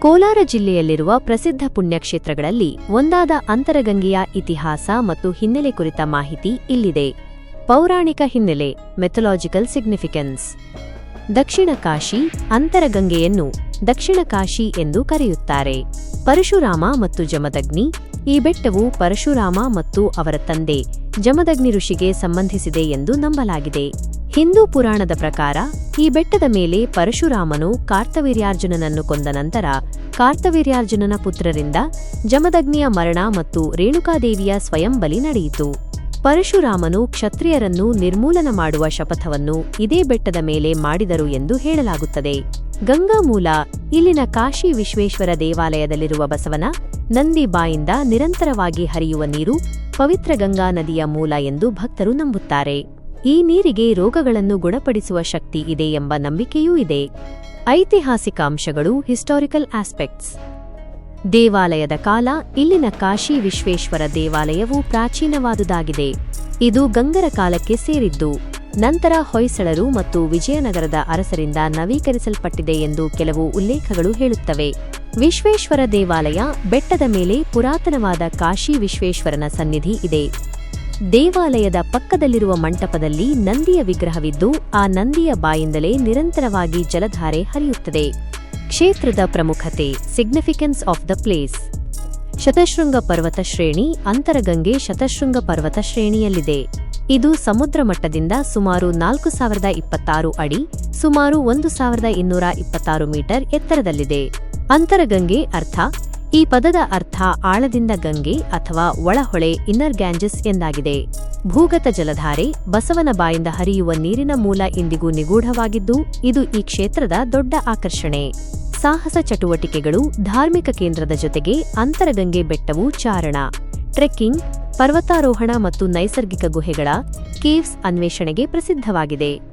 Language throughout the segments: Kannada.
ಕೋಲಾರ ಜಿಲ್ಲೆಯಲ್ಲಿರುವ ಪ್ರಸಿದ್ಧ ಪುಣ್ಯಕ್ಷೇತ್ರಗಳಲ್ಲಿ ಒಂದಾದ ಅಂತರಗಂಗೆಯ ಇತಿಹಾಸ ಮತ್ತು ಹಿನ್ನೆಲೆ ಕುರಿತ ಮಾಹಿತಿ ಇಲ್ಲಿದೆ. ಪೌರಾಣಿಕ ಹಿನ್ನೆಲೆ, ಮೆಥೊಲಾಜಿಕಲ್ ಸಿಗ್ನಿಫಿಕೆನ್ಸ್. ದಕ್ಷಿಣ ಕಾಶಿ, ಅಂತರಗಂಗೆಯನ್ನು ದಕ್ಷಿಣ ಕಾಶಿ ಎಂದು ಕರೆಯುತ್ತಾರೆ. ಪರಶುರಾಮ ಮತ್ತು ಜಮದಗ್ನಿ. ಈ ಬೆಟ್ಟವು ಪರಶುರಾಮ ಮತ್ತು ಅವರ ತಂದೆ ಜಮದಗ್ನಿ ಋಷಿಗೆ ಸಂಬಂಧಿಸಿದೆ ಎಂದು ನಂಬಲಾಗಿದೆ. ಹಿಂದೂ ಪುರಾಣದ ಪ್ರಕಾರ ಈ ಬೆಟ್ಟದ ಮೇಲೆ ಪರಶುರಾಮನು ಕಾರ್ತವೀರ್ಯಾರ್ಜುನನನ್ನು ಕೊಂದ ನಂತರ ಕಾರ್ತವೀರ್ಯಾರ್ಜುನನ ಪುತ್ರರಿಂದ ಜಮದಗ್ನಿಯ ಮರಣ ಮತ್ತು ರೇಣುಕಾದೇವಿಯ ಸ್ವಯಂ ಬಲಿ ನಡೆಯಿತು. ಪರಶುರಾಮನು ಕ್ಷತ್ರಿಯರನ್ನು ನಿರ್ಮೂಲನ ಮಾಡುವ ಶಪಥವನ್ನು ಇದೇ ಬೆಟ್ಟದ ಮೇಲೆ ಮಾಡಿದರು ಎಂದು ಹೇಳಲಾಗುತ್ತದೆ. ಗಂಗಾ ಮೂಲ. ಇಲ್ಲಿನ ಕಾಶಿ ವಿಶ್ವೇಶ್ವರ ದೇವಾಲಯದಲ್ಲಿರುವ ಬಸವನ ನಂದಿ ಬಾಯಿಂದ ನಿರಂತರವಾಗಿ ಹರಿಯುವ ನೀರು ಪವಿತ್ರ ಗಂಗಾ ನದಿಯ ಮೂಲ ಎಂದು ಭಕ್ತರು ನಂಬುತ್ತಾರೆ. ಈ ನೀರಿಗೆ ರೋಗಗಳನ್ನು ಗುಣಪಡಿಸುವ ಶಕ್ತಿ ಇದೆ ಎಂಬ ನಂಬಿಕೆಯೂ ಇದೆ. ಐತಿಹಾಸಿಕ ಅಂಶಗಳು, ಹಿಸ್ಟಾರಿಕಲ್ ಆಸ್ಪೆಕ್ಟ್ಸ್. ದೇವಾಲಯದ ಕಾಲ. ಇಲ್ಲಿನ ಕಾಶಿ ವಿಶ್ವೇಶ್ವರ ದೇವಾಲಯವು ಪ್ರಾಚೀನವಾದುದಾಗಿದೆ. ಇದು ಗಂಗರ ಕಾಲಕ್ಕೆ ಸೇರಿದ್ದು, ನಂತರ ಹೊಯ್ಸಳರು ಮತ್ತು ವಿಜಯನಗರದ ಅರಸರಿಂದ ನವೀಕರಿಸಲ್ಪಟ್ಟಿದೆ ಎಂದು ಕೆಲವು ಉಲ್ಲೇಖಗಳು ಹೇಳುತ್ತವೆ. ವಿಶ್ವೇಶ್ವರ ದೇವಾಲಯ. ಬೆಟ್ಟದ ಮೇಲೆ ಪುರಾತನವಾದ ಕಾಶಿ ವಿಶ್ವೇಶ್ವರನ ಸನ್ನಿಧಿ ಇದೆ. ದೇವಾಲಯದ ಪಕ್ಕದಲ್ಲಿರುವ ಮಂಟಪದಲ್ಲಿ ನಂದಿಯ ವಿಗ್ರಹವಿದ್ದು, ಆ ನಂದಿಯ ಬಾಯಿಂದಲೇ ನಿರಂತರವಾಗಿ ಜಲಧಾರೆ ಹರಿಯುತ್ತದೆ. ಕ್ಷೇತ್ರದ ಪ್ರಮುಖತೆ, significance of the place. Shatashringa ಪರ್ವತ ಶ್ರೇಣಿ. ಅಂತರಗಂಗೆ ಶತಶೃಂಗ ಪರ್ವತ ಶ್ರೇಣಿಯಲ್ಲಿದೆ. ಇದು ಸಮುದ್ರ ಮಟ್ಟದಿಂದ ಸುಮಾರು 4026 ಅಡಿ, ಸುಮಾರು 1226 ಮೀಟರ್ ಎತ್ತರದಲ್ಲಿದೆ. ಅಂತರಗಂಗೆ ಅರ್ಥ. ಈ ಪದದ ಅರ್ಥ ಆಳದಿಂದ ಗಂಗೆ ಅಥವಾ ಒಳಹೊಳೆ, ಇನ್ನರ್ ಗ್ಯಾಂಜಸ್ ಎಂದಾಗಿದೆ. ಭೂಗತ ಜಲಧಾರೆ. ಬಸವನ ಬಾಯಿಂದ ಹರಿಯುವ ನೀರಿನ ಮೂಲ ಇಂದಿಗೂ ನಿಗೂಢವಾಗಿದ್ದು, ಇದು ಈ ಕ್ಷೇತ್ರದ ದೊಡ್ಡ ಆಕರ್ಷಣೆ. ಸಾಹಸ ಚಟುವಟಿಕೆಗಳು. ಧಾರ್ಮಿಕ ಕೇಂದ್ರದ ಜೊತೆಗೆ ಅಂತರಗಂಗೆ ಬೆಟ್ಟವು ಚಾರಣ, ಟ್ರೆಕ್ಕಿಂಗ್, ಪರ್ವತಾರೋಹಣ ಮತ್ತು ನೈಸರ್ಗಿಕ ಗುಹೆಗಳ ಕೇವ್ಸ್ ಅನ್ವೇಷಣೆಗೆ ಪ್ರಸಿದ್ಧವಾಗಿದೆ.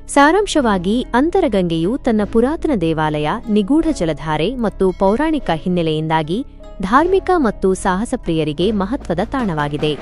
ಸಾರಾಂಶವಾಗಿ, ಅಂತರಗಂಗೆಯು ತನ್ನ ಪುರಾತನ ದೇವಾಲಯ, ನಿಗೂಢ ಜಲಧಾರೆ ಮತ್ತು ಪೌರಾಣಿಕ ಹಿನ್ನೆಲೆಯಿಂದಾಗಿ ಧಾರ್ಮಿಕ ಮತ್ತು ಸಾಹಸಪ್ರಿಯರಿಗೆ ಮಹತ್ವದ ತಾಣವಾಗಿದೆ.